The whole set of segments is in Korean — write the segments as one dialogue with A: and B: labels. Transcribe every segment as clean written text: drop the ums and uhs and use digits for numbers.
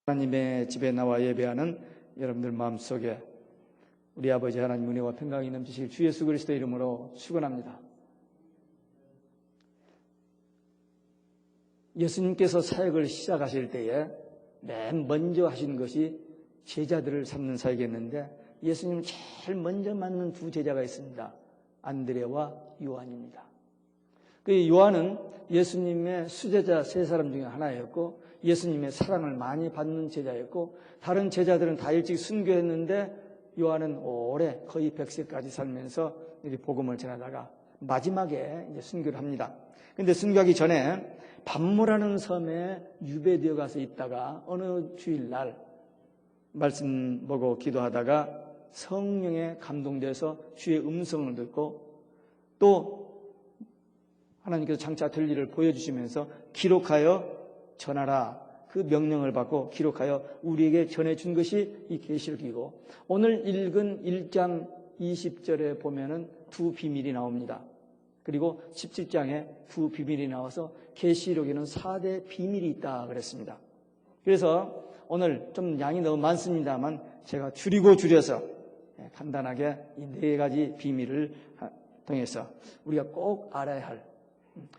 A: 하나님의 집에 나와 예배하는 여러분들 마음속에 우리 아버지 하나님 은혜와 평강이 넘치실 주 예수 그리스도 이름으로 축원합니다. 예수님께서 사역을 시작하실 때에 맨 먼저 하신 것이 제자들을 삼는 사역이었는데 예수님 제일 먼저 만난 두 제자가 있습니다. 안드레와 요한입니다. 그 요한은 예수님의 수제자 세 사람 중에 하나였고 예수님의 사랑을 많이 받는 제자였고 다른 제자들은 다 일찍 순교했는데 요한은 오래 거의 100세까지 살면서 이렇게 복음을 전하다가 마지막에 이제 순교를 합니다. 그런데 순교하기 전에 반모라는 섬에 유배되어 가서 있다가 어느 주일날 말씀 보고 기도하다가 성령에 감동돼서 주의 음성을 듣고 또 하나님께서 장차 될 일을 보여주시면서 기록하여 전하라 그 명령을 받고 기록하여 우리에게 전해준 것이 이 계시록이고 오늘 읽은 1장 20절에 보면은 두 비밀이 나옵니다. 그리고 17장에 두 비밀이 나와서 계시록에는 4대 비밀이 있다 그랬습니다. 그래서 오늘 좀 양이 너무 많습니다만 제가 줄여서 간단하게 이 4가지 비밀을 통해서 우리가 꼭 알아야 할,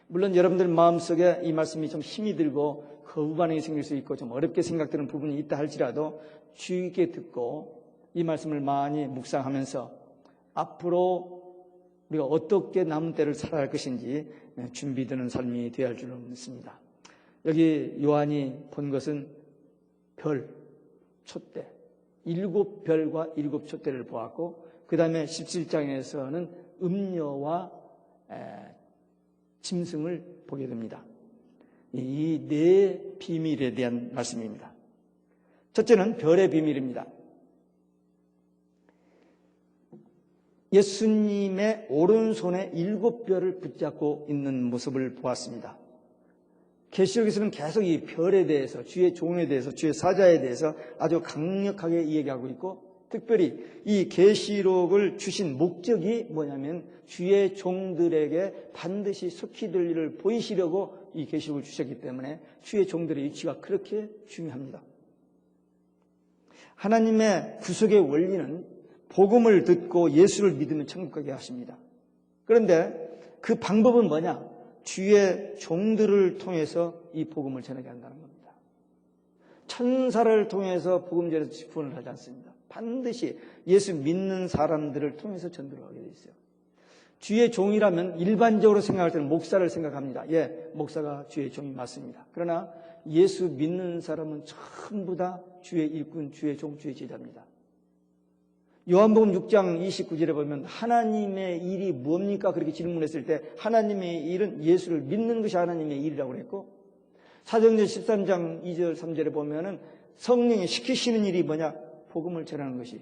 A: 물론 여러분들 마음속에 이 말씀이 좀 힘이 들고 거부 반응이 생길 수 있고 좀 어렵게 생각되는 부분이 있다 할지라도 주의 깊게 듣고 이 말씀을 많이 묵상하면서 앞으로 우리가 어떻게 남은 때를 살아갈 것인지 준비되는 삶이 되어야 할 줄 믿습니다. 여기 요한이 본 것은 별, 촛대, 7별과 7촛대를 보았고 그 다음에 17장에서는 음녀와 짐승을 보게 됩니다. 이 4 비밀에 대한 말씀입니다. 첫째는 별의 비밀입니다. 예수님의 오른손에 7별을 붙잡고 있는 모습을 보았습니다. 계시록에서는 계속 이 별에 대해서, 주의 종에 대해서, 주의 사자에 대해서 아주 강력하게 이야기하고 있고 특별히 이 계시록을 주신 목적이 뭐냐면 주의 종들에게 반드시 속히 될 일을 보이시려고 이 계시록을 주셨기 때문에 주의 종들의 위치가 그렇게 중요합니다. 하나님의 구속의 원리는 복음을 듣고 예수를 믿으면 천국 가게 하십니다. 그런데 그 방법은 뭐냐? 주의 종들을 통해서 이 복음을 전하게 한다는 겁니다. 천사를 통해서 복음 전해서 구원을 하지 않습니다. 반드시 예수 믿는 사람들을 통해서 전도를 하게 돼 있어요. 주의 종이라면 일반적으로 생각할 때는 목사를 생각합니다. 예, 목사가 주의 종이 맞습니다. 그러나 예수 믿는 사람은 전부 다 주의 일꾼, 주의 종, 주의 제자입니다. 요한복음 6장 29절에 보면 하나님의 일이 뭡니까? 그렇게 질문했을 때 하나님의 일은 예수를 믿는 것이 하나님의 일이라고 그랬고 사도행전 13장 2절 3절에 보면은 성령이 시키시는 일이 뭐냐? 복음을 전하는 것이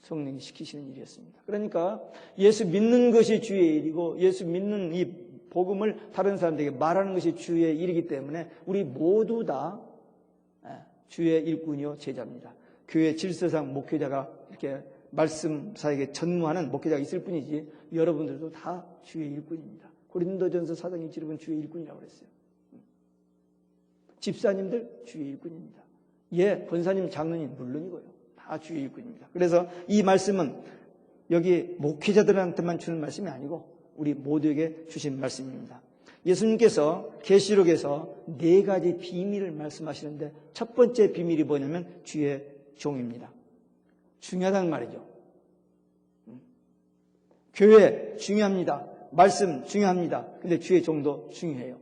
A: 성령이 시키시는 일이었습니다. 그러니까 예수 믿는 것이 주의 일이고 예수 믿는 이 복음을 다른 사람들에게 말하는 것이 주의 일이기 때문에 우리 모두 다 주의 일꾼이요 제자입니다. 교회 질서상 목회자가 이렇게 말씀 사역에 전무하는 목회자가 있을 뿐이지 여러분들도 다 주의 일꾼입니다. 고린도전서 4장 27은 주의 일꾼이라고 그랬어요. 집사님들 주의 일꾼입니다. 예, 권사님, 장로님 물론이고요. 다 주의 일꾼입니다. 그래서 이 말씀은 여기 목회자들한테만 주는 말씀이 아니고 우리 모두에게 주신 말씀입니다. 예수님께서 계시록에서 4가지 비밀을 말씀하시는데 첫 번째 비밀이 뭐냐면 주의 종입니다. 중요하다는 말이죠. 교회 중요합니다. 말씀 중요합니다. 근데 주의 종도 중요해요.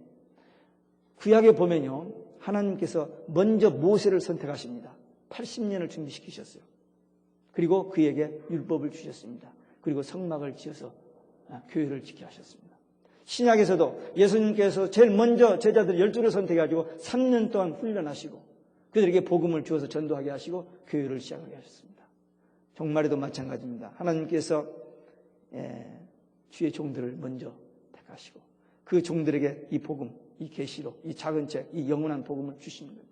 A: 구약에 보면요. 하나님께서 먼저 모세를 선택하십니다. 80년을 준비시키셨어요. 그리고 그에게 율법을 주셨습니다. 그리고 성막을 지어서 교회를 지게 하셨습니다. 신약에서도 예수님께서 제일 먼저 제자들 12를 선택해가지고 3년 동안 훈련하시고 그들에게 복음을 주어서 전도하게 하시고 교회를 시작하게 하셨습니다. 종말에도 마찬가지입니다. 하나님께서 주의 종들을 먼저 택하시고 그 종들에게 이 복음, 이 계시록, 이 작은 책, 이 영원한 복음을 주시는 겁니다.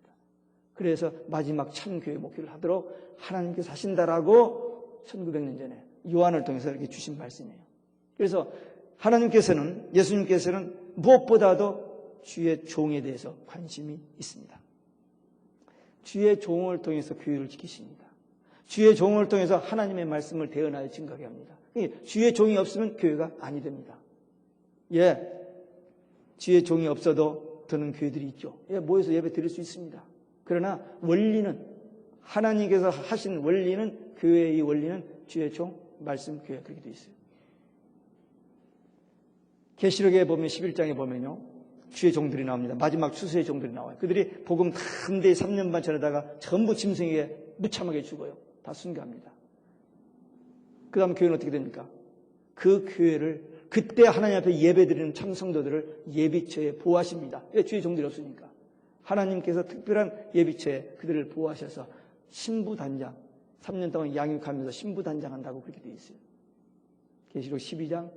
A: 그래서 마지막 참교회 목회를 하도록 하나님께서 하신다라고 1900년 전에 요한을 통해서 이렇게 주신 말씀이에요. 그래서 하나님께서는, 예수님께서는 무엇보다도 주의 종에 대해서 관심이 있습니다. 주의 종을 통해서 교회를 지키십니다. 주의 종을 통해서 하나님의 말씀을 대언하여 증거하게 합니다. 주의 종이 없으면 교회가 아니 됩니다. 예, 주의 종이 없어도 드는 교회들이 있죠. 예, 모여서 예배 드릴 수 있습니다. 그러나 원리는, 하나님께서 하신 원리는, 교회의 원리는 주의 종, 말씀, 교회, 그렇게 되어 있어요. 계시록에 보면 11장에 보면요, 주의 종들이 나옵니다. 마지막 추수의 종들이 나와요. 그들이 복음 한데 3년 반 전에다가 전부 짐승에게 무참하게 죽어요. 다 순교합니다. 그 다음 교회는 어떻게 됩니까? 그 교회를, 그때 하나님 앞에 예배드리는 참 성도들을 예비처에 보호하십니다. 왜? 주의 종들이 없으니까. 하나님께서 특별한 예비처에 그들을 보호하셔서 신부단장, 3년 동안 양육하면서 신부단장한다고 그렇게 되어 있어요. 계시록 12장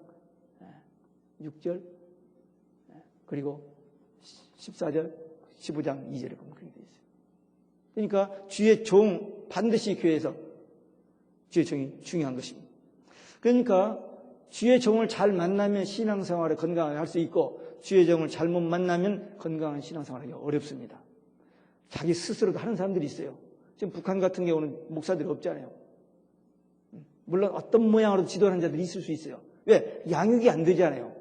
A: 6절 그리고 14절 15장 2절에 보면 그렇게 되어 있어요. 그러니까 주의 종, 반드시 교회에서 주의 종이 중요한 것입니다. 그러니까 주의 종을 잘 만나면 신앙생활을 건강하게 할 수 있고, 주의 종을 잘못 만나면 건강한 신앙생활하기 어렵습니다. 자기 스스로도 하는 사람들이 있어요. 지금 북한 같은 경우는 목사들이 없잖아요. 물론 어떤 모양으로도 지도하는 자들이 있을 수 있어요. 왜? 양육이 안 되잖아요.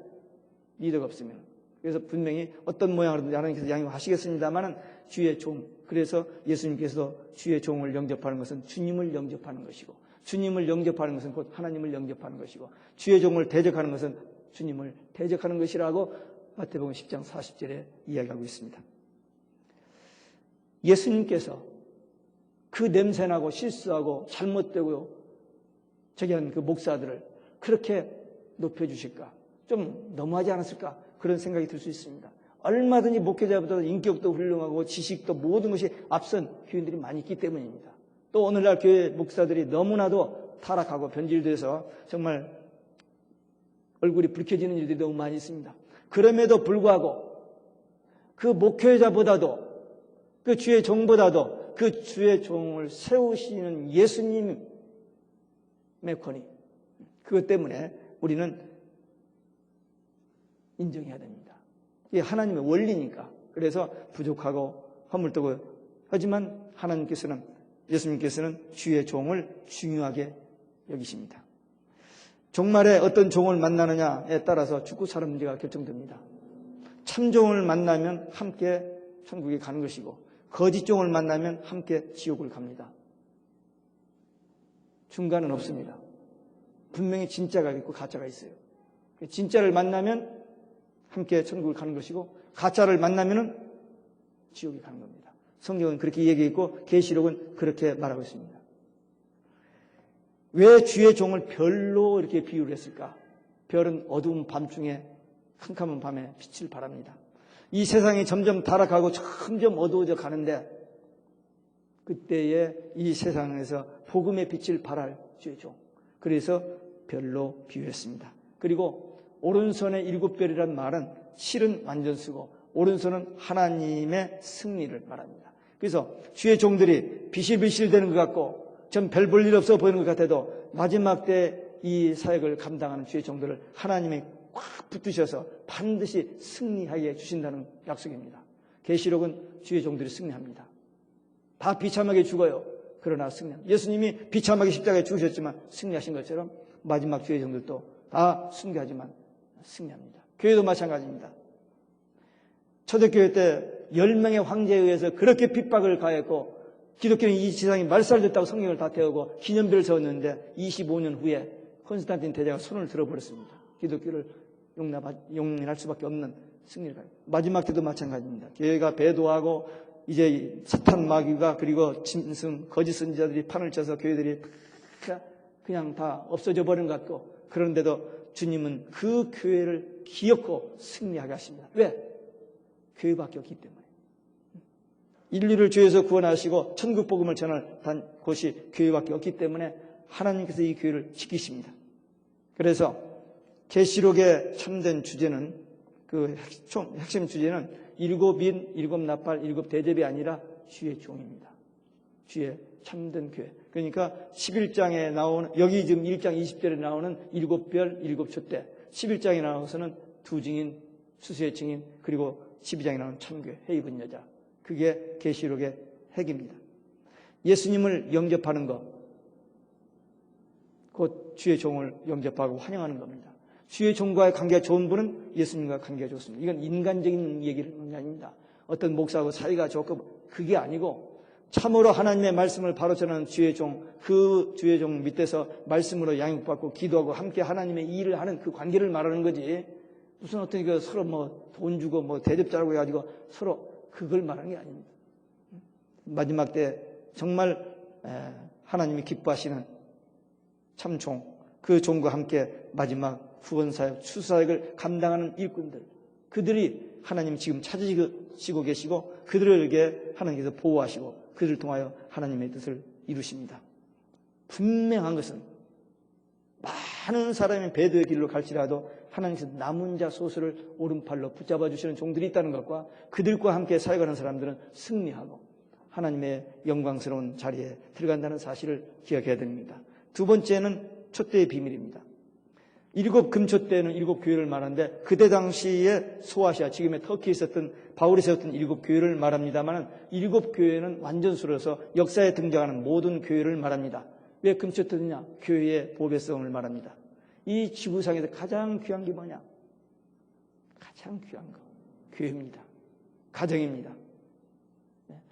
A: 리더가 없으면. 그래서 분명히 어떤 모양으로든 하나님께서 양육하시겠습니다만은 주의 종, 그래서 예수님께서 주의 종을 영접하는 것은 주님을 영접하는 것이고, 주님을 영접하는 것은 곧 하나님을 영접하는 것이고, 주의 종을 대적하는 것은 주님을 대적하는 것이라고 마태복음 10장 40절에 이야기하고 있습니다. 예수님께서 그 냄새나고 실수하고 잘못되고 저기 한 그 목사들을 그렇게 높여주실까? 좀 너무하지 않았을까? 그런 생각이 들 수 있습니다. 얼마든지 목회자보다 인격도 훌륭하고 지식도 모든 것이 앞선 교인들이 많이 있기 때문입니다. 또 오늘날 교회 목사들이 너무나도 타락하고 변질돼서 정말 얼굴이 붉혀지는 일들이 너무 많이 있습니다. 그럼에도 불구하고 그 목회자보다도, 그 주의 종보다도 그 주의 종을 세우시는 예수님의 권위, 그것 때문에 우리는 인정해야 됩니다. 이게 하나님의 원리니까. 그래서 부족하고 허물되고 하지만 하나님께서는, 예수님께서는 주의 종을 중요하게 여기십니다. 종말에 어떤 종을 만나느냐에 따라서 죽고 사는 문제가 결정됩니다. 참 종을 만나면 함께 천국에 가는 것이고, 거짓 종을 만나면 함께 지옥을 갑니다. 중간은 없습니다. 분명히 진짜가 있고 가짜가 있어요. 진짜를 만나면 함께 천국을 가는 것이고, 가짜를 만나면 지옥에 가는 겁니다. 성경은 그렇게 얘기했고 계시록은 그렇게 말하고 있습니다. 왜 주의 종을 별로 이렇게 비유를 했을까? 별은 어두운 밤중에, 캄캄한 밤에 빛을 발합니다. 이 세상이 점점 타락하고 점점 어두워져 가는데, 그때에 이 세상에서 복음의 빛을 발할 주의 종, 그래서 별로 비유했습니다. 그리고 오른손에 7별이라는 말은 실은 완전 쓰고, 오른손은 하나님의 승리를 말합니다. 그래서 주의 종들이 비실비실 되는 것 같고 전 별 볼 일 없어 보이는 것 같아도 마지막 때 이 사역을 감당하는 주의 종들을 하나님이 꽉 붙드셔서 반드시 승리하게 주신다는 약속입니다. 계시록은 주의 종들이 승리합니다. 다 비참하게 죽어요. 그러나 승리합니다. 예수님이 비참하게 십자가에 죽으셨지만 승리하신 것처럼 마지막 주의 종들도 다 순교하지만 승리합니다. 교회도 마찬가지입니다. 초대교회 때 10명의 황제에 의해서 그렇게 핍박을 가했고, 기독교는 이 지상이 말살됐다고 성경을 다 태우고 기념비를 세웠는데 25년 후에 콘스탄틴 대제가 손을 들어버렸습니다. 기독교를 용인할 수밖에 없는 승리를 가요. 마지막 때도 마찬가지입니다. 교회가 배도하고 이제 사탄 마귀가, 그리고 짐승 거짓 선지자들이 판을 쳐서 교회들이 그냥 다 없어져 버린 것 같고, 그런데도 주님은 그 교회를 기엽고 승리하게 하십니다. 왜? 교회밖에 없기 때문에. 인류를 죄에서 구원하시고 천국 복음을 전할 곳이 교회밖에 없기 때문에 하나님께서 이 교회를 지키십니다. 그래서 계시록의 참된 주제는, 그 핵심 주제는 7인, 7나팔, 7대접이 아니라 주의 종입니다. 주의 참된 교회. 그러니까 11장에 나오는, 여기 지금 1장 20절에 나오는 7별, 7촛대, 11장에 나와서는 2증인, 수수의 증인, 그리고 12장에 나오는 참교회, 해 입은 여자. 그게 계시록의 핵입니다. 예수님을 영접하는 것, 곧 주의 종을 영접하고 환영하는 겁니다. 주의 종과의 관계가 좋은 분은 예수님과 관계가 좋습니다. 이건 인간적인 얘기를 하는 게 아닙니다. 어떤 목사하고 사이가 좋고 그게 아니고 참으로 하나님의 말씀을 바로 전하는 주의 종, 그 주의 종 밑에서 말씀으로 양육받고 기도하고 함께 하나님의 일을 하는 그 관계를 말하는 거지. 무슨 어떤 그 서로 뭐 돈 주고 뭐 대접자라고 해가지고 서로 그걸 말하는 게 아닙니다. 마지막 때 정말 하나님이 기뻐하시는 참 종, 그 종과 함께 마지막 구원사역, 추수사역을 감당하는 일꾼들, 그들이 하나님 지금 찾으시고 계시고 그들에게 하나님께서 보호하시고 그들을 통하여 하나님의 뜻을 이루십니다. 분명한 것은 많은 사람이 배도의 길로 갈지라도 하나님께서 남은 자 소수를 오른팔로 붙잡아 주시는 종들이 있다는 것과 그들과 함께 사역하는 사람들은 승리하고 하나님의 영광스러운 자리에 들어간다는 사실을 기억해야 됩니다. 두 번째는 촛대의 비밀입니다. 7 금촛대는 7 교회를 말하는데 그때 당시에 소아시아, 지금의 터키에 있었던 바울이 세웠던 7 교회를 말합니다만 7 교회는 완전수로서 역사에 등장하는 모든 교회를 말합니다. 왜 금촛대느냐? 교회의 보배성을 말합니다. 이 지구상에서 가장 귀한 게 뭐냐? 가장 귀한 거 교회입니다. 가정입니다.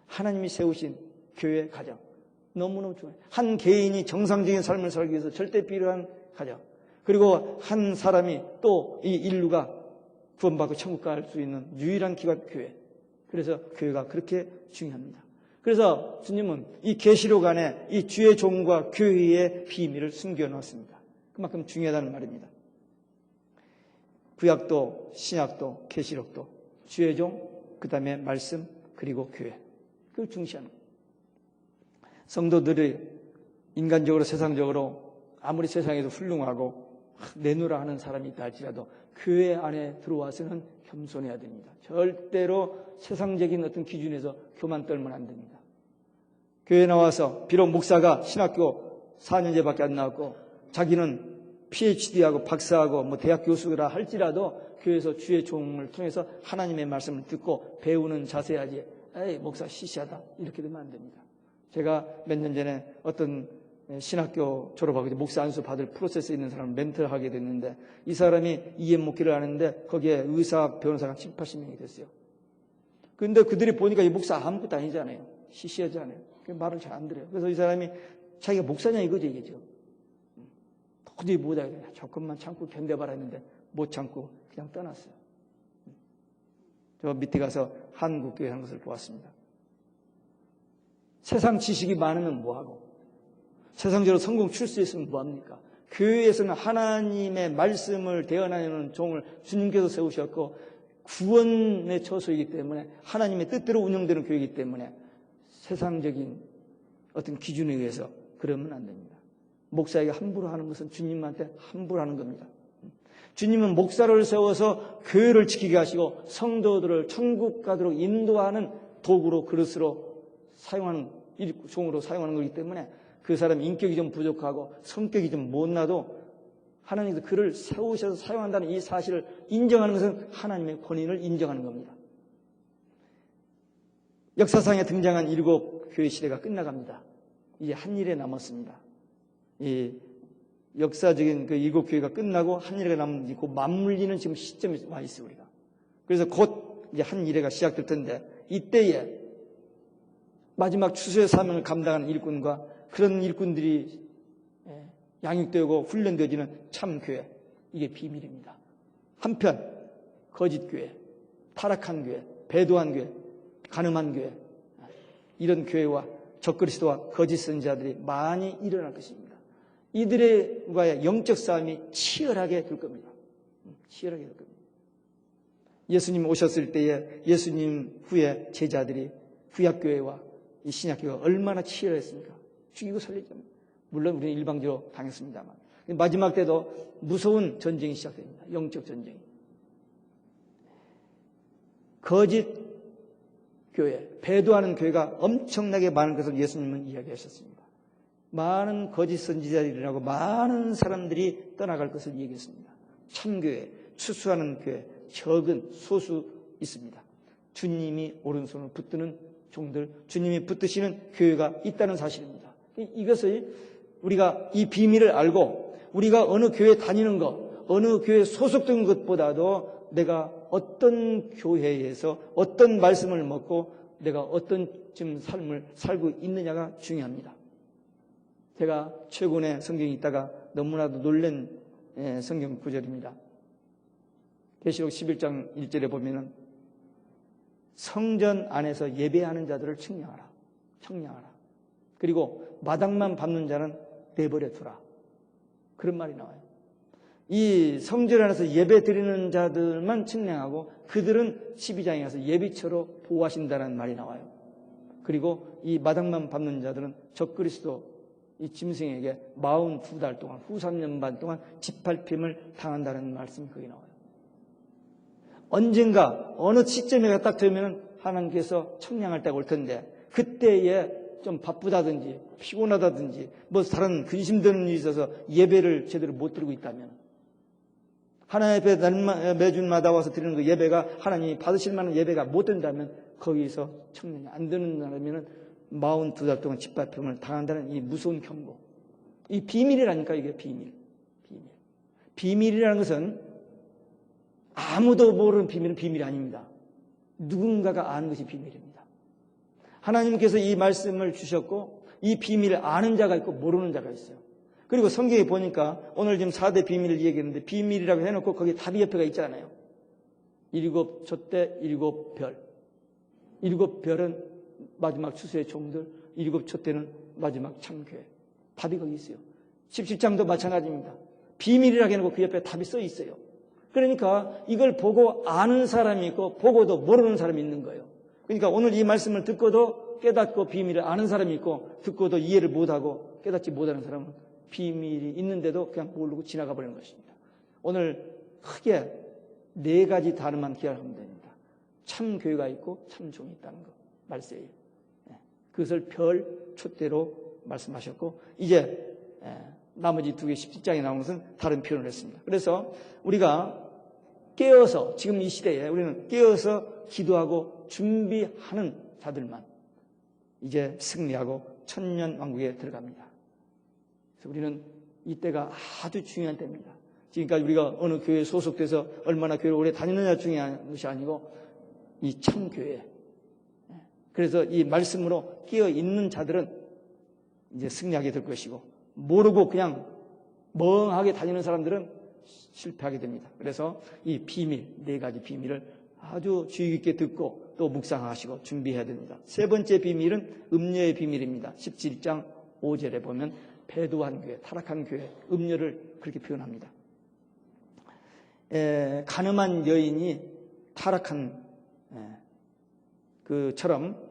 A: 하나님이 세우신 교회 가정 너무너무 중요해요. 한 개인이 정상적인 삶을 살기 위해서 절대 필요한 가정, 그리고 한 사람이 또 이 인류가 구원받고 천국 갈 수 있는 유일한 기관 교회. 그래서 교회가 그렇게 중요합니다. 그래서 주님은 이 계시록 안에 이 주의 종과 교회의 비밀을 숨겨놨습니다. 그만큼 중요하다는 말입니다. 구약도 신약도 계시록도 주의 종, 그 다음에 말씀, 그리고 교회, 그걸 중시하는 거예요. 성도들이 인간적으로 세상적으로 아무리 세상에도 훌륭하고 내놓으라 하는 사람이 있다 할지라도 교회 안에 들어와서는 겸손해야 됩니다. 절대로 세상적인 어떤 기준에서 교만 떨면 안 됩니다. 교회에 나와서 비록 목사가 신학교 4년제밖에 안 나왔고 자기는 PhD하고 박사하고 뭐 대학 교수라 할지라도 교회에서 주의 종을 통해서 하나님의 말씀을 듣고 배우는 자세야지 에이 목사 시시하다 이렇게 되면 안 됩니다. 제가 몇 년 전에 어떤 신학교 졸업하고 목사 안수 받을 프로세스에 있는 사람을 멘토를 하게 됐는데 이 사람이 EM 목회를 하는데 거기에 의사, 변호사가 7, 80명이 됐어요. 그런데 그들이 보니까 이 목사 아무것도 아니잖아요. 시시하잖아요. 말을 잘 안 들어요. 그래서 이 사람이 자기가 목사냐 이거지 이게 지금. 도저히 못하겠네. 조금만 참고 견뎌봐라 했는데 못 참고 그냥 떠났어요. 저 밑에 가서 한국교회 하는 것을 보았습니다. 세상 지식이 많으면 뭐하고 세상적으로 성공 출 수 있으면 뭐합니까? 교회에서는 하나님의 말씀을 대언하는 종을 주님께서 세우셨고 구원의 처소이기 때문에 하나님의 뜻대로 운영되는 교회이기 때문에 세상적인 어떤 기준에 의해서 그러면 안 됩니다. 목사에게 함부로 하는 것은 주님한테 함부로 하는 겁니다. 주님은 목사를 세워서 교회를 지키게 하시고 성도들을 천국 가도록 인도하는 도구로 그릇으로 사용하는 종으로 사용하는 거기 때문에 그 사람 인격이 좀 부족하고 성격이 좀 못나도 하나님께서 그를 세우셔서 사용한다는 이 사실을 인정하는 것은 하나님의 권위를 인정하는 겁니다. 역사상에 등장한 7 교회 시대가 끝나갑니다. 이제 한 일에 남았습니다. 이 역사적인 그 7 교회가 끝나고 한 일회가 남은 그 맞물리는 지금 시점에 와 있어요, 우리가. 그래서 곧 이제 한 일회가 시작될 텐데 이때에 마지막 추수의 사명을 감당하는 일꾼과 그런 일꾼들이 양육되고 훈련되어지는 참 교회, 이게 비밀입니다. 한편 거짓 교회, 타락한 교회, 배도한 교회, 간음한 교회, 이런 교회와 적그리스도와 거짓 선지자들이 많이 일어날 것입니다. 이들과의 영적 싸움이 치열하게 될 겁니다. 치열하게 될 겁니다. 예수님 오셨을 때에 예수님 후에 제자들이 구약교회와 이 신약교회가 얼마나 치열했습니까? 죽이고 살리죠. 물론 우리는 일방적으로 당했습니다만 마지막 때도 무서운 전쟁이 시작됩니다. 영적 전쟁이. 거짓 교회, 배도하는 교회가 엄청나게 많은 것을 예수님은 이야기하셨습니다. 많은 거짓 선지자들이라고 많은 사람들이 떠나갈 것을 얘기했습니다. 참교회, 추수하는 교회, 적은 소수 있습니다. 주님이 오른손을 붙드는 종들, 주님이 붙드시는 교회가 있다는 사실입니다. 이것을 우리가 이 비밀을 알고 우리가 어느 교회 다니는 것, 어느 교회에 소속된 것보다도 내가 어떤 교회에서 어떤 말씀을 먹고 내가 어떤 지금 삶을 살고 있느냐가 중요합니다. 제가 최근에 성경에 있다가 너무나도 놀란 성경 구절입니다. 계시록 11장 1절에 보면은 성전 안에서 예배하는 자들을 청량하라. 청량하라. 그리고 마당만 밟는 자는 내버려 두라. 그런 말이 나와요. 이 성전 안에서 예배 드리는 자들만 청량하고 그들은 12장에 가서 예비처로 보호하신다는 말이 나와요. 그리고 이 마당만 밟는 자들은 적그리스도 이 짐승에게 42달 동안 후 3년 반 동안 짓밟힘을 당한다는 말씀이 거기 나와요. 언젠가 어느 시점에 딱 되면 하나님께서 청량할 때가 올 텐데 그때에 좀 바쁘다든지 피곤하다든지 뭐 다른 근심되는 일이 있어서 예배를 제대로 못 드리고 있다면 하나님 앞에 매주마다 와서 드리는 그 예배가 하나님이 받으실 만한 예배가 못 된다면 거기서 청량이 안 되는 사람이면 42달 동안 짓밟힘을 당한다는 이 무서운 경고. 이 비밀이라니까 이게 비밀. 비밀이라는 것은 아무도 모르는 비밀은 비밀이 아닙니다. 누군가가 아는 것이 비밀입니다. 하나님께서 이 말씀을 주셨고 이 비밀을 아는 자가 있고 모르는 자가 있어요. 그리고 성경에 보니까 오늘 지금 4대 비밀을 얘기했는데 비밀이라고 해놓고 거기에 답이 옆에가 있잖아요. 7 촛대 7 별. 7 별은 마지막 추수의 종들, 7 촛대는 마지막 참교회. 답이 거기 있어요. 17장도 마찬가지입니다. 비밀이라고 해놓고 그 옆에 답이 써 있어요. 그러니까 이걸 보고 아는 사람이 있고 보고도 모르는 사람이 있는 거예요. 그러니까 오늘 이 말씀을 듣고도 깨닫고 비밀을 아는 사람이 있고 듣고도 이해를 못하고 깨닫지 못하는 사람은 비밀이 있는데도 그냥 모르고 지나가 버리는 것입니다. 오늘 크게 4가지 단어만 기억하면 됩니다. 참 교회가 있고 참 종이 있다는 거 말씀이에요. 그것을 별 촛대로 말씀하셨고 이제 나머지 2개 17장에 나오는 것은 다른 표현을 했습니다. 그래서 우리가 깨어서 지금 이 시대에 우리는 깨어서 기도하고 준비하는 자들만 이제 승리하고 천년왕국에 들어갑니다. 그래서 우리는 이때가 아주 중요한 때입니다. 지금까지 우리가 어느 교회에 소속돼서 얼마나 교회를 오래 다니느냐 중요한 것이 아니고 이 참교회. 그래서 이 말씀으로 깨어 있는 자들은 이제 승리하게 될 것이고 모르고 그냥 멍하게 다니는 사람들은 실패하게 됩니다. 그래서 이 비밀, 4가지 비밀을 아주 주의 깊게 듣고 또 묵상하시고 준비해야 됩니다. 3번째 비밀은 음녀의 비밀입니다. 17장 5절에 보면 배도한 교회, 타락한 교회, 음녀를 그렇게 표현합니다. 가늠한 여인이 타락한 그처럼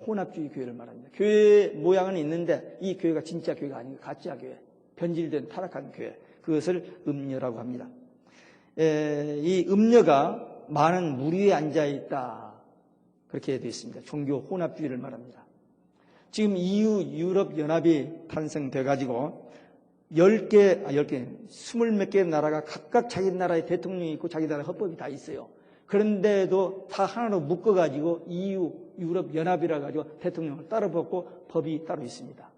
A: 혼합주의 교회를 말합니다. 교회 모양은 있는데 이 교회가 진짜 교회가 아니고 가짜 교회, 변질된 타락한 교회, 그것을 음녀라고 합니다. 이 음녀가 많은 무리에 앉아있다 그렇게 되어 있습니다. 종교 혼합주의를 말합니다. 지금 EU 유럽연합이 탄생돼가지고 20몇 개 나라가 각각 자기 나라의 대통령이 있고 자기 나라의 헌법이 다 있어요. 그런데도 다 하나로 묶어가지고 EU 유럽연합이라 가지고 대통령을 따로 뽑고 법이 따로 있습니다.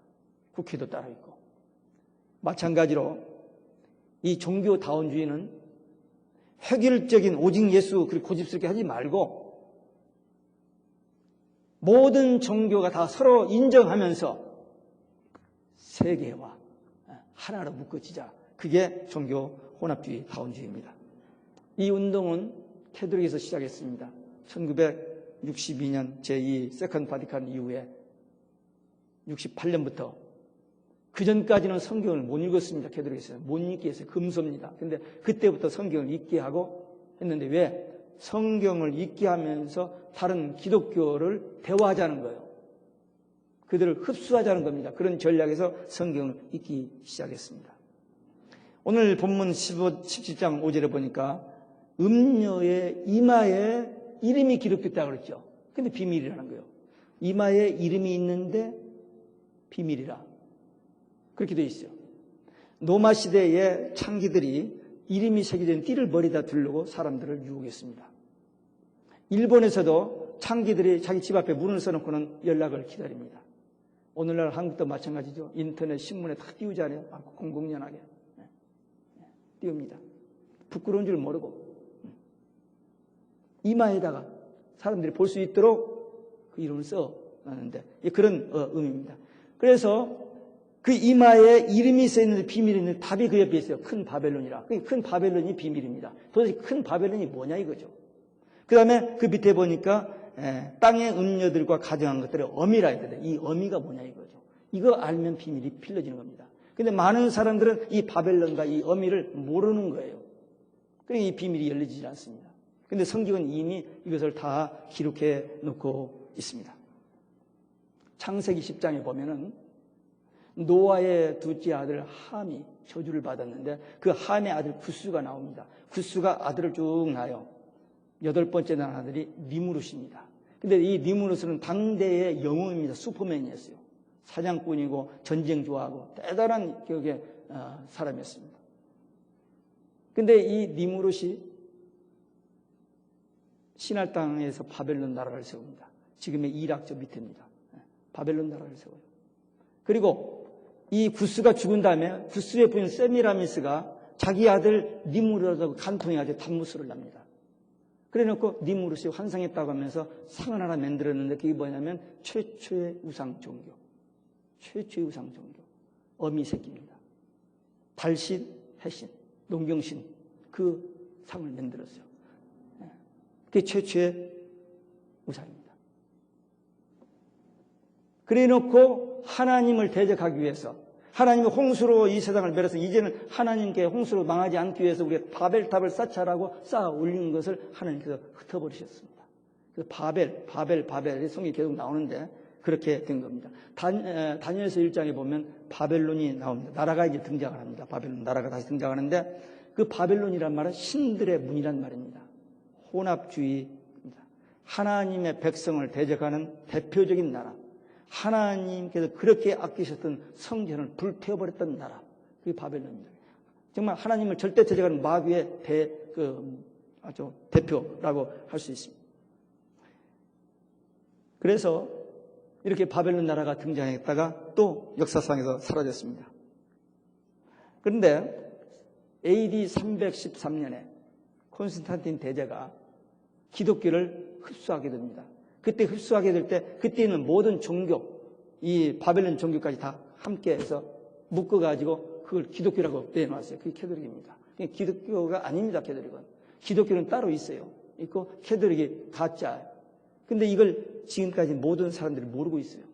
A: 국회도 따로 있고. 마찬가지로 이 종교다원주의는 획일적인 오직 예수 그렇게 고집스럽게 하지 말고 모든 종교가 다 서로 인정하면서 세계화 하나로 묶어지자. 그게 종교 혼합주의 다원주의입니다. 이 운동은 캐톨릭에서 시작했습니다. 1962년 제2 세컨드 바티칸 이후에 68년부터 그 전까지는 성경을 못 읽었습니다. 캐톨릭에서 못 읽게 해서 금소입니다. 근데 그때부터 성경을 읽게 하고 했는데 왜? 성경을 읽게 하면서 다른 기독교를 대화하자는 거예요. 그들을 흡수하자는 겁니다. 그런 전략에서 성경을 읽기 시작했습니다. 오늘 본문 17장 5절에 보니까 음녀의 이마에 이름이 기록됐다고 그랬죠. 근데 비밀이라는 거예요. 이마에 이름이 있는데 비밀이라. 그렇게 되어 있어요. 로마 시대의 창기들이 이름이 새겨진 띠를 머리다 두르고 사람들을 유혹했습니다. 일본에서도 창기들이 자기 집 앞에 문을 써놓고는 연락을 기다립니다. 오늘날 한국도 마찬가지죠. 인터넷 신문에 다 띄우잖아요. 공공연하게 띄웁니다. 부끄러운 줄 모르고 이마에다가 사람들이 볼 수 있도록 그 이름을 써놨는데 그런 의미입니다. 그래서 그 이마에 이름이 써있는데 비밀이 있는데 답이 그 옆에 있어요. 큰 바벨론이라. 큰 바벨론이 비밀입니다. 도대체 큰 바벨론이 뭐냐 이거죠. 그 다음에 그 밑에 보니까 땅의 음녀들과 가정한 것들의 어미라 했거든요. 이 어미가 뭐냐 이거죠. 이거 알면 비밀이 필러지는 겁니다. 근데 많은 사람들은 이 바벨론과 이 어미를 모르는 거예요. 그러니까 이 비밀이 열려지지 않습니다. 근데 성경은 이미 이것을 다 기록해 놓고 있습니다. 창세기 10장에 보면은 노아의 둘째 아들 함이 저주를 받았는데 그 함의 아들 구스가 나옵니다. 구스가 아들을 쭉 낳아요. 8번째 난 아들이 니무롯입니다. 근데 이 니무롯은 당대의 영웅입니다. 슈퍼맨이었어요. 사냥꾼이고 전쟁 좋아하고 대단한 격의 사람이었습니다. 근데 이 니무롯이 신할 땅에서 바벨론 나라를 세웁니다. 지금의 이락 저 밑에입니다. 바벨론 나라를 세워요. 그리고 이 구스가 죽은 다음에 구스의 부인 세미라미스가 자기 아들 니무롯하고 간통해가지고 단무스를 납니다. 그래놓고 니무롯이 환상했다고 하면서 상을 하나 만들었는데 그게 뭐냐면 최초의 우상 종교. 최초의 우상 종교. 어미 새끼입니다. 달신, 해신, 농경신 그 상을 만들었어요. 그게 최초의 우상입니다. 그래놓고 하나님을 대적하기 위해서 하나님이 홍수로 이 세상을 멸해서 이제는 하나님께 홍수로 망하지 않기 위해서 우리가 바벨탑을 쌓자라고 쌓아 올린 것을 하나님께서 흩어버리셨습니다. 그래서 바벨 성이 계속 나오는데 그렇게 된 겁니다. 다니엘서 1장에 보면 바벨론이 나옵니다. 나라가 이제 등장을 합니다. 바벨론 나라가 다시 등장하는데 그 바벨론이란 말은 신들의 문이란 말입니다. 혼합주의입니다. 하나님의 백성을 대적하는 대표적인 나라. 하나님께서 그렇게 아끼셨던 성전을 불태워버렸던 나라. 그게 바벨론입니다. 정말 하나님을 절대 대적하는 마귀의 아주 대표라고 할 수 있습니다. 그래서 이렇게 바벨론 나라가 등장했다가 또 역사상에서 사라졌습니다. 그런데 AD 313년에 콘스탄틴 대제가 기독교를 흡수하게 됩니다. 그때 흡수하게 될 때 그때는 모든 종교, 이 바벨론 종교까지 다 함께해서 묶어가지고 그걸 기독교라고 내놓았어요. 그게 캐톨릭입니다. 기독교가 아닙니다. 캐톨릭은. 기독교는 따로 있어요. 있고 캐톨릭이 가짜예요. 근데 이걸 지금까지 모든 사람들이 모르고 있어요.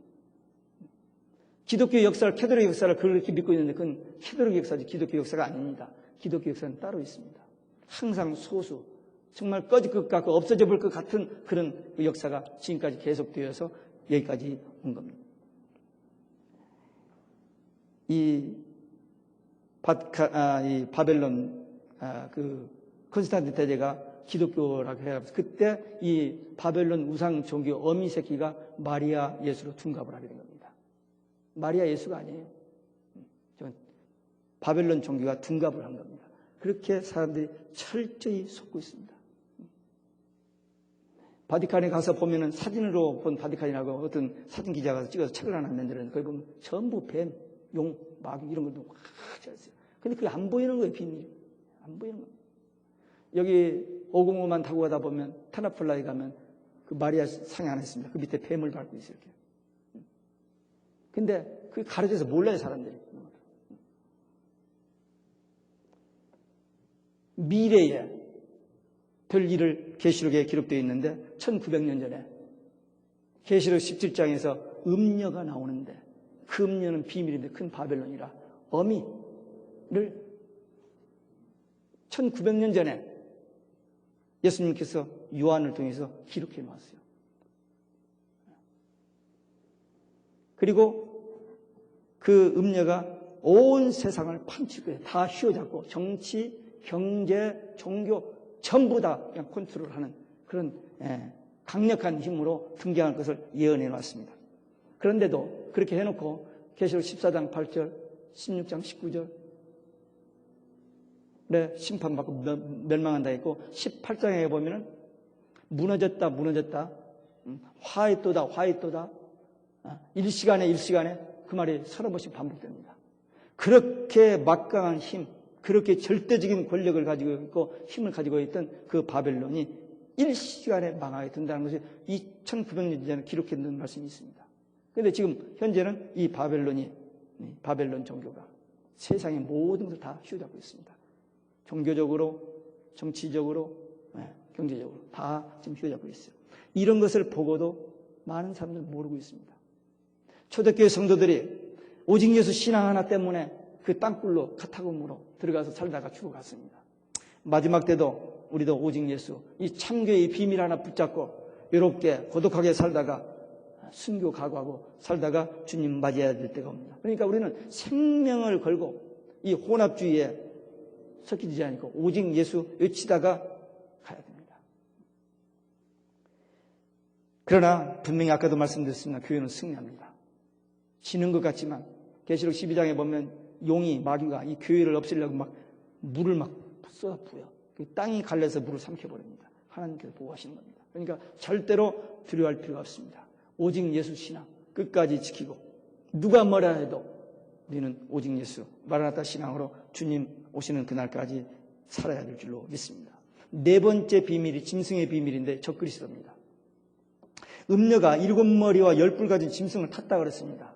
A: 기독교 역사를, 캐톨릭 역사를 그렇게 믿고 있는데 그건 캐톨릭 역사지 기독교 역사가 아닙니다. 기독교 역사는 따로 있습니다. 항상 소수, 정말 꺼질 것 같고 없어져 볼 것 같은 그런 역사가 지금까지 계속되어서 여기까지 온 겁니다. 이 바벨론 그 콘스탄틴 대제가 기독교라고 해서 그때 이 바벨론 우상 종교 어미 새끼가 마리아 예수로 둔갑을 하게 된 겁니다. 마리아 예수가 아니에요. 바벨론 종교가 둔갑을 한 겁니다. 그렇게 사람들이 철저히 속고 있습니다. 바티칸에 가서 보면은 사진으로 본 바티칸이라고 어떤 사진 기자가 찍어서 책을 하나 만들었는데 거기 보면 전부 뱀, 용, 마귀 이런 것도 확 짜있어요. 근데 그게 안 보이는 거예요, 비밀이. 안 보이는 거예요. 여기 505만 타고 가다 보면 타나플라에 가면 그 마리아 상이 하나 있습니다. 그 밑에 뱀을 밟고 있어요, 이렇게. 근데 그게 가려져서 몰라요, 사람들이. 미래에 별 일을 계시록에 기록되어 있는데 1900년 전에 계시록 17장에서 음녀가 나오는데 그 음녀는 비밀인데 큰 바벨론이라 어미를 1900년 전에 예수님께서 요한을 통해서 기록해 놓았어요. 그리고 그 음녀가 온 세상을 판칠 거예요. 다 휘어잡고 정치, 경제, 종교 전부 다 그냥 컨트롤하는 그런 강력한 힘으로 등장할 것을 예언해 놨습니다. 그런데도 그렇게 해놓고 계시록 14장 8절, 16장 19절에 심판받고 멸망한다 했고 18장에 보면은 무너졌다 화했도다, 화했도다. 일시간에 그 말이 서너 번씩 반복됩니다. 그렇게 막강한 힘, 그렇게 절대적인 권력을 가지고 있고 힘을 가지고 있던 그 바벨론이 일시간에 망하게 된다는 것이 2900년 전에 기록해 놓은 말씀이 있습니다. 그런데 지금 현재는 이 바벨론 종교가 세상의 모든 것을 다 휘어잡고 있습니다. 종교적으로, 정치적으로, 경제적으로 다 지금 휘어잡고 있어요. 이런 것을 보고도 많은 사람들은 모르고 있습니다. 초대교회 성도들이 오직 예수 신앙 하나 때문에 그 땅굴로 카타콤으로 들어가서 살다가 죽어갔습니다. 마지막 때도 우리도 오직 예수, 이 참교의 비밀 하나 붙잡고 외롭게 고독하게 살다가 순교 각오하고 살다가 주님 맞이해야 될 때가 옵니다. 그러니까 우리는 생명을 걸고 이 혼합주의에 섞이지 않고 오직 예수 외치다가 가야 됩니다. 그러나 분명히 아까도 말씀드렸습니다. 교회는 승리합니다. 지는 것 같지만 계시록 12장에 보면 용이 마귀가 이 교회를 없애려고 막 물을 막 쏟아부어요. 땅이 갈려서 물을 삼켜버립니다. 하나님께서 보호하시는 겁니다. 그러니까 절대로 두려워할 필요가 없습니다. 오직 예수 신앙 끝까지 지키고 누가 뭐라 해도 우리는 오직 예수 마라나타 신앙으로 주님 오시는 그날까지 살아야 될 줄로 믿습니다. 네 번째 비밀이 짐승의 비밀인데 적그리스도입니다. 음녀가 7머리와 10뿔 가진 짐승을 탔다 그랬습니다.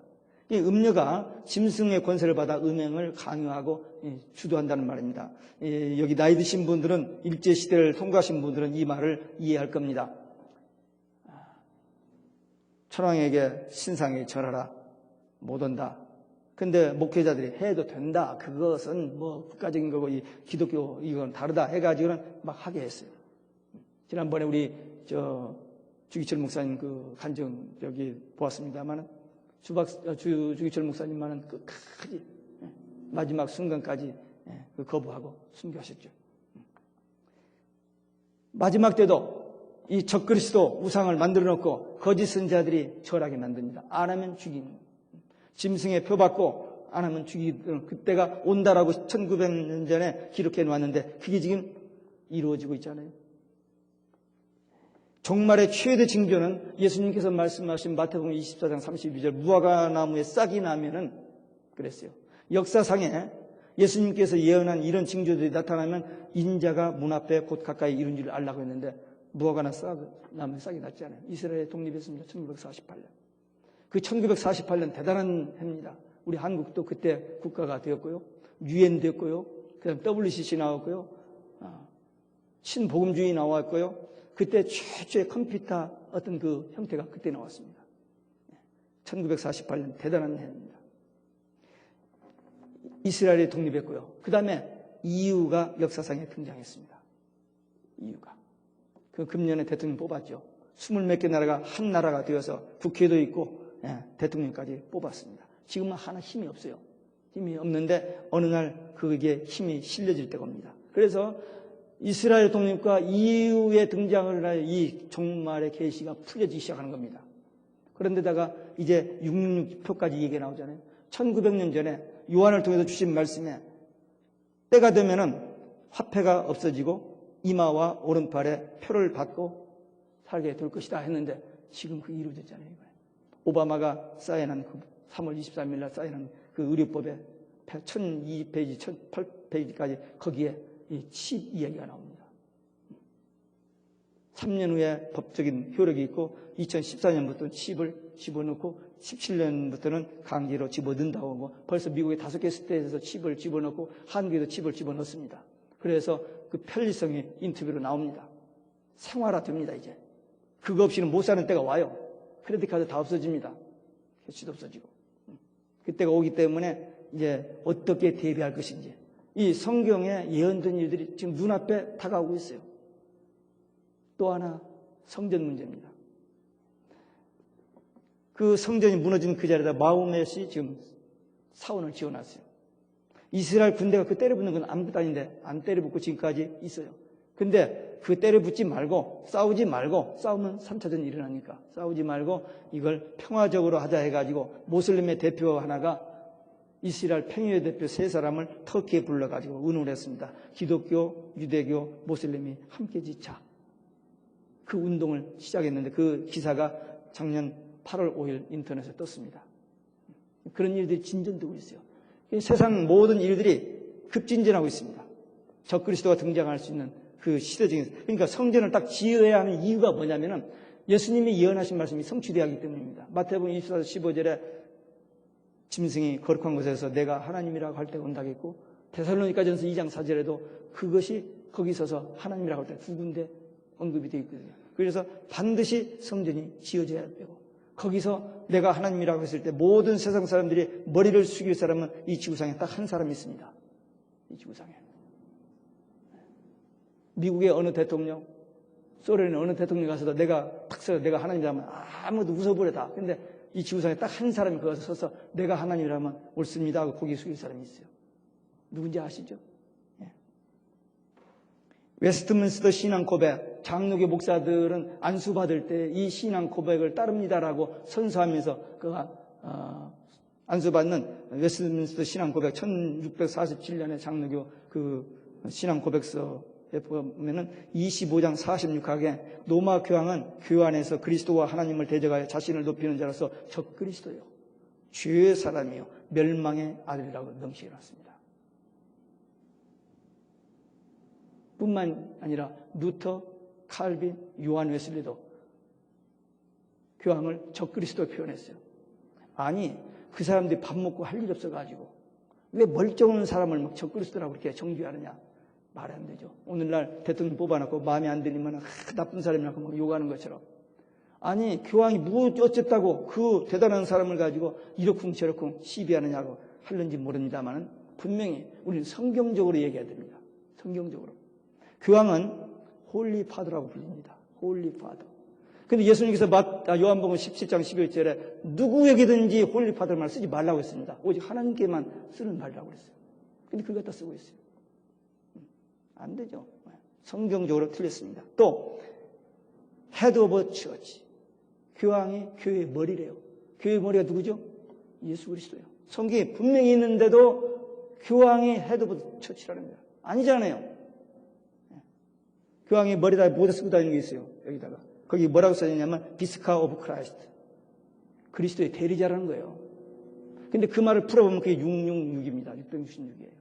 A: 이 음녀가 짐승의 권세를 받아 음행을 강요하고 주도한다는 말입니다. 여기 나이 드신 분들은 일제시대를 통과하신 분들은 이 말을 이해할 겁니다. 천황에게 신상에 절하라. 못 온다. 근데 목회자들이 해도 된다. 그것은 뭐 국가적인 거고 이 기독교 이건 다르다 해가지고는 막 하게 했어요. 지난번에 우리 주기철 목사님 그 간증 여기 보았습니다만은 주기철 목사님만은 끝까지 마지막 순간까지 거부하고 순교하셨죠. 마지막 때도 이 적그리스도 우상을 만들어 놓고 거짓 선자들이 절하게 만듭니다. 안 하면 죽이는 짐승의 표 받고 안 하면 죽이는 그때가 온다라고 1900년 전에 기록해 놓았는데 그게 지금 이루어지고 있잖아요. 종말의 최대 징조는 예수님께서 말씀하신 마태복음 24장 32절 무화과 나무에 싹이 나면은 그랬어요. 역사상에 예수님께서 예언한 이런 징조들이 나타나면 인자가 문 앞에 곧 가까이 이룬 줄 알라고 했는데 무화과 나무에 싹이 났지 않아요. 이스라엘이 독립했습니다. 1948년. 그 1948년 대단한 해입니다. 우리 한국도 그때 국가가 되었고요. 유엔 되었고요. 그다음 WCC 나왔고요. 신복음주의 나왔고요. 그때 최초의 컴퓨터 어떤 그 형태가 그때 나왔습니다. 1948년 대단한 해입니다. 이스라엘이 독립했고요. 그 다음에 EU가 역사상에 등장했습니다. EU가. 그 금년에 대통령 뽑았죠. 20몇 개 나라가 한 나라가 되어서 국회도 있고 대통령까지 뽑았습니다. 지금은 하나 힘이 없어요. 힘이 없는데 어느 날 그게 힘이 실려질 때가 옵니다. 그래서 이스라엘 독립과 EU의 등장을 하여 이 종말의 계시가 풀려지기 시작하는 겁니다. 그런데다가 이제 666표까지 얘기가 나오잖아요. 1900년 전에 요한을 통해서 주신 말씀에 때가 되면은 화폐가 없어지고 이마와 오른팔에 표를 받고 살게 될 것이다 했는데 지금 그게 이루어졌잖아요. 오바마가 사인한 그 3월 23일 날 사인한 그 의료법에 1002페이지, 1008페이지까지 거기에 이 칩 이야기가 나옵니다. 3년 후에 법적인 효력이 있고 2014년부터는 칩을 집어넣고 17년부터는 강제로 집어넣는다고 하고 벌써 미국의 5개 스테이트에서 칩을 집어넣고 한국에도 칩을 집어넣습니다. 그래서 그 편리성이 인터뷰로 나옵니다. 생활화됩니다. 이제 그거 없이는 못 사는 때가 와요. 크레딧 카드 다 없어집니다. 캐시도 없어지고 그때가 오기 때문에 이제 어떻게 대비할 것인지 이 성경에 예언된 일들이 지금 눈앞에 다가오고 있어요. 또 하나 성전 문제입니다. 그 성전이 무너진 그 자리에다 마호멧이 지금 사원을 지어놨어요. 이스라엘 군대가 그 때려붙는 건 아무것도 아닌데 안 때려붙고 지금까지 있어요. 근데 그 때려붙지 말고 싸우지 말고 싸우면 3차전이 일어나니까 싸우지 말고 이걸 평화적으로 하자 해가지고 모슬림의 대표 하나가 이스라엘 평화의 대표 3사람을 터키에 불러가지고 의논을 했습니다. 기독교, 유대교, 모슬림이 함께 지자. 그 운동을 시작했는데 그 기사가 작년 8월 5일 인터넷에 떴습니다. 그런 일들이 진전되고 있어요. 세상 모든 일들이 급진전하고 있습니다. 적그리스도가 등장할 수 있는 그 시대 중에서. 그러니까 성전을 딱 지어야 하는 이유가 뭐냐면은 예수님이 예언하신 말씀이 성취되어야 하기 때문입니다. 마태복음 24장 15절에 짐승이 거룩한 곳에서 내가 하나님이라고 할 때가 온다겠고, 데살로니가전서 2장 4절에도 그것이 거기 서서 하나님이라고 할 때 두 군데 언급이 되어 있거든요. 그래서 반드시 성전이 지어져야 되고, 거기서 내가 하나님이라고 했을 때 모든 세상 사람들이 머리를 숙일 사람은 이 지구상에 딱 한 사람이 있습니다. 이 지구상에. 미국의 어느 대통령, 소련의 어느 대통령 가서도 내가 탁 서서 내가 하나님이라면 아무도 웃어버려다. 근데 이 지구상에 딱 한 사람이 거기서 서서 내가 하나님이라면 옳습니다 하고 고개 숙일 사람이 있어요. 누군지 아시죠? 예. 웨스트민스터 신앙 고백, 장로교 목사들은 안수받을 때 이 신앙 고백을 따릅니다라고 선서하면서 그가 안수받는 웨스트민스터 신앙 고백 1647년에 장로교 그 신앙 고백서에 보면은 25장 46하게 로마 교황은 교회 안에서 그리스도와 하나님을 대적하여 자신을 높이는 자로서 적그리스도요, 죄의 사람이요, 멸망의 아들이라고 명시해 놨습니다. 뿐만 아니라 루터, 칼빈, 요한 웨슬리도 교황을 적그리스도로 표현했어요. 아니, 그 사람들이 밥 먹고 할 일 없어가지고 왜 멀쩡한 사람을 막 적그리스도라고 그렇게 정죄하느냐? 말이 안 되죠. 오늘날 대통령 뽑아놓고 마음에 안 들리면 나쁜 사람이라고 막 욕하는 것처럼. 아니, 교황이 뭐 어쨌다고 그 대단한 사람을 가지고 이러쿵저러쿵 시비하느냐고 하는지 모릅니다만 분명히 우리는 성경적으로 얘기해야 됩니다. 성경적으로. 교황은 홀리 파더라고 불립니다. 홀리 파더. 근데 예수님께서 요한복음 17장 11절에 누구에게든지 홀리 파더를 말 쓰지 말라고 했습니다. 오직 하나님께만 쓰는 말이라고 그랬어요. 근데 그걸 갖다 쓰고 있어요. 안 되죠. 성경적으로 틀렸습니다. 또 헤드 오브 처치. 교황이 교회의 머리래요. 교회의 머리가 누구죠? 예수 그리스도예요. 성경에 분명히 있는데도 교황이 헤드 오브 처치라는 거예요. 아니잖아요. 교황이 머리에다 모자 쓰고 다니는 게 있어요. 여기다가. 거기 뭐라고 써있냐면 비스카 오브 크라이스트. 그리스도의 대리자라는 거예요. 근데 그 말을 풀어보면 그게 666입니다. 666이에요.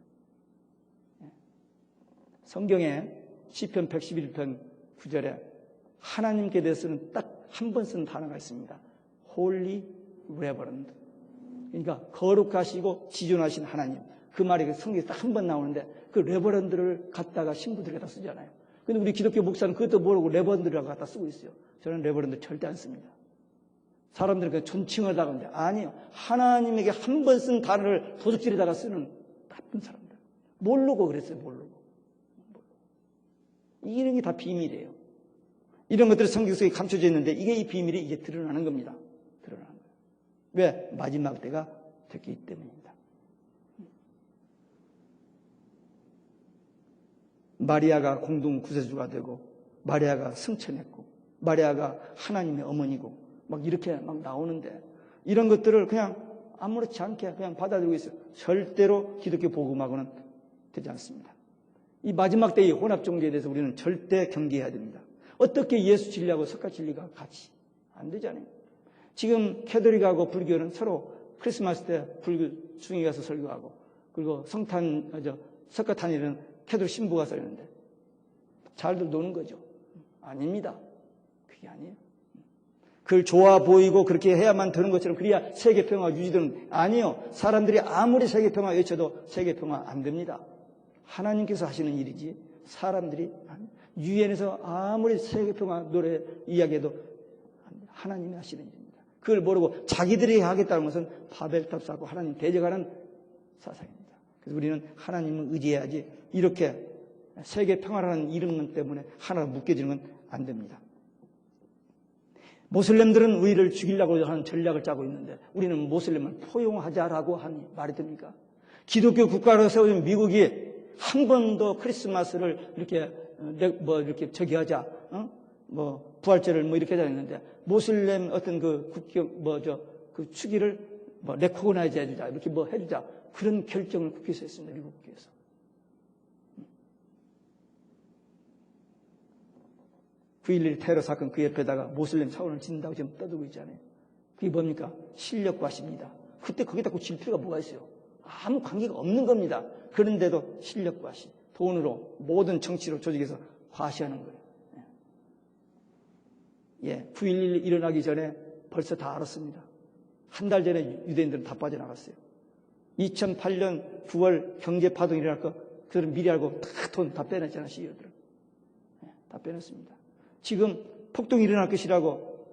A: 성경에 시편 111편 9절에 하나님께 대해서는 딱 한 번 쓴 단어가 있습니다. Holy Reverend. 그러니까 거룩하시고 지존하신 하나님. 그 말이 성경에 딱 한 번 나오는데 그 레버런드를 갖다가 신부들에다 쓰잖아요. 근데 우리 기독교 목사는 그것도 모르고 레버런드라고 갖다 쓰고 있어요. 저는 레버런드 절대 안 씁니다. 사람들은 그냥 존칭을 하는데 아니요. 하나님에게 한 번 쓴 단어를 도둑질에다가 쓰는 나쁜 사람들. 모르고 그랬어요. 모르고. 이런 게 다 비밀이에요. 이런 것들이 성경 속에 감춰져 있는데 이게 이 비밀이 이제 드러나는 겁니다. 드러나는 거예요. 왜? 마지막 때가 됐기 때문입니다. 마리아가 공동 구세주가 되고 마리아가 승천했고 마리아가 하나님의 어머니고 막 이렇게 막 나오는데 이런 것들을 그냥 아무렇지 않게 그냥 받아들이고 있어요. 절대로 기독교 복음하고는 되지 않습니다. 이 마지막 때의 혼합 종교에 대해서 우리는 절대 경계해야 됩니다. 어떻게 예수 진리하고 석가 진리가 같이 안 되잖아요. 지금 캐톨릭하고 불교는 서로 크리스마스 때 불교 중에 가서 설교하고 그리고 석가탄일은 캐톨릭 신부가 설교하는데 잘들 노는 거죠. 아닙니다. 그게 아니에요. 그걸 좋아 보이고 그렇게 해야만 되는 것처럼 그래야 세계평화가 유지되는 아니요. 사람들이 아무리 세계평화 외쳐도 세계평화 안 됩니다. 하나님께서 하시는 일이지 사람들이 유엔에서 아무리 세계평화 노래 이야기해도 하나님이 하시는 일입니다. 그걸 모르고 자기들이 하겠다는 것은 바벨탑 쌓고 하나님 대적하는 사상입니다. 그래서 우리는 하나님을 의지해야지 이렇게 세계평화라는 이름 때문에 하나로 묶여지는 건 안 됩니다. 모슬렘들은 우리를 죽이려고 하는 전략을 짜고 있는데 우리는 모슬렘을 포용하자라고 하니 말이 됩니까? 기독교 국가로 세워진 미국이 한 번도 크리스마스를 이렇게 저기하자, 부활절을 이렇게 하자는데 모슬렘 어떤 그 그 축일을 레코그나이즈 해주자, 이렇게 해주자 그런 결정을 국회에서 했습니다. 미국 국회에서. 9.11 테러 사건 그 옆에다가 모슬렘 사원을 짓는다고 지금 떠들고 있잖아요. 그게 뭡니까? 실력 과시입니다. 그때 거기다 꼭 질 필요가 뭐가 있어요? 아무 관계가 없는 겁니다. 그런데도 실력 과시, 돈으로 모든 정치로 조직해서 과시하는 거예요. 예, 9.11 일어나기 전에 벌써 다 알았습니다. 한 달 전에 유대인들은 다 빠져나갔어요. 2008년 9월 경제 파동이 일어날 거 그들은 미리 알고 다 돈 다 빼냈잖아요. CEO들은. 다 빼냈습니다. 지금 폭동이 일어날 것이라고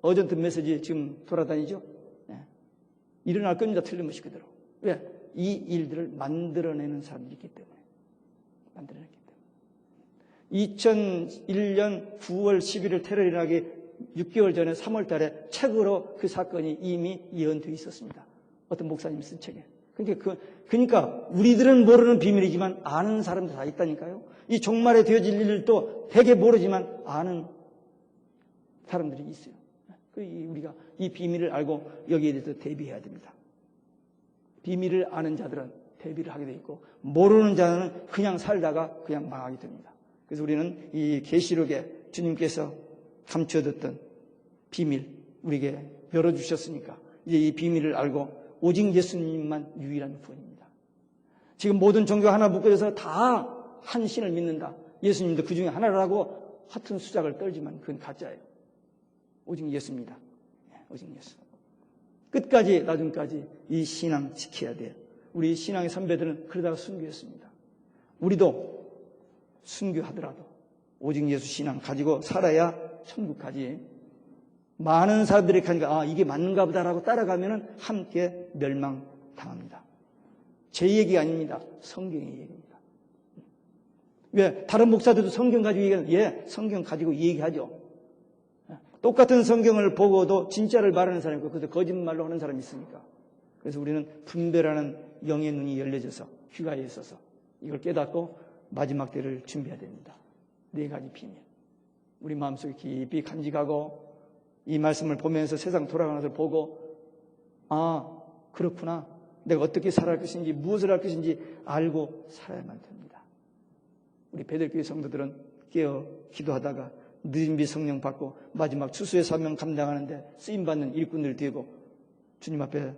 A: 어전트 메시지 지금 돌아다니죠. 일어날 겁니다. 틀림없이 그대로. 왜? 이 일들을 만들어내는 사람들이 있기 때문에. 만들어냈기 때문에. 2001년 9월 11일 테러 일어나기 6개월 전에 3월 달에 책으로 그 사건이 이미 예언되어 있었습니다. 어떤 목사님이 쓴 책에. 그러니까 우리들은 모르는 비밀이지만 아는 사람들 다 있다니까요. 이 종말에 되어질 일도 되게 모르지만 아는 사람들이 있어요. 우리가 이 비밀을 알고 여기에 대해서 대비해야 됩니다. 비밀을 아는 자들은 대비를 하게 돼 있고 모르는 자는 그냥 살다가 그냥 망하게 됩니다. 그래서 우리는 이 계시록에 주님께서 감춰뒀던 비밀 우리에게 열어주셨으니까 이제 이 비밀을 알고 오직 예수님만 유일한 구원입니다. 지금 모든 종교가 하나 묶어져서 다 한 신을 믿는다. 예수님도 그 중에 하나라고 같은 수작을 떨지만 그건 가짜예요. 오직 예수입니다. 오직 예수. 끝까지 나중까지 이 신앙 지켜야 돼요. 우리 신앙의 선배들은 그러다가 순교했습니다. 우리도 순교하더라도 오직 예수 신앙 가지고 살아야 천국 가지. 많은 사람들이 가니까 이게 맞는가 보다라고 따라가면은 함께 멸망당합니다. 제 얘기가 아닙니다. 성경의 얘기입니다. 왜? 다른 목사들도 성경 가지고 얘기하는 예, 성경 가지고 얘기하죠. 똑같은 성경을 보고도 진짜를 말하는 사람이 있고 그래서 거짓말로 하는 사람이 있으니까. 그래서 우리는 분별하는 영의 눈이 열려져서 귀가 있어서 이걸 깨닫고 마지막 때를 준비해야 됩니다. 4가지 비밀. 우리 마음속에 깊이 간직하고 이 말씀을 보면서 세상 돌아가는 것을 보고 그렇구나. 내가 어떻게 살아갈 것인지 무엇을 할 것인지 알고 살아야만 됩니다. 우리 베들교회 성도들은 깨어 기도하다가 늦은 비 성령 받고 마지막 추수의 사명 감당하는데 쓰임받는 일꾼들 되고 주님 앞에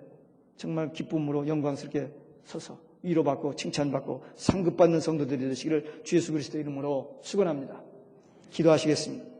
A: 정말 기쁨으로 영광스럽게 서서 위로받고 칭찬받고 상급받는 성도들이 되시기를 주 예수 그리스도 이름으로 축원합니다. 기도하시겠습니다.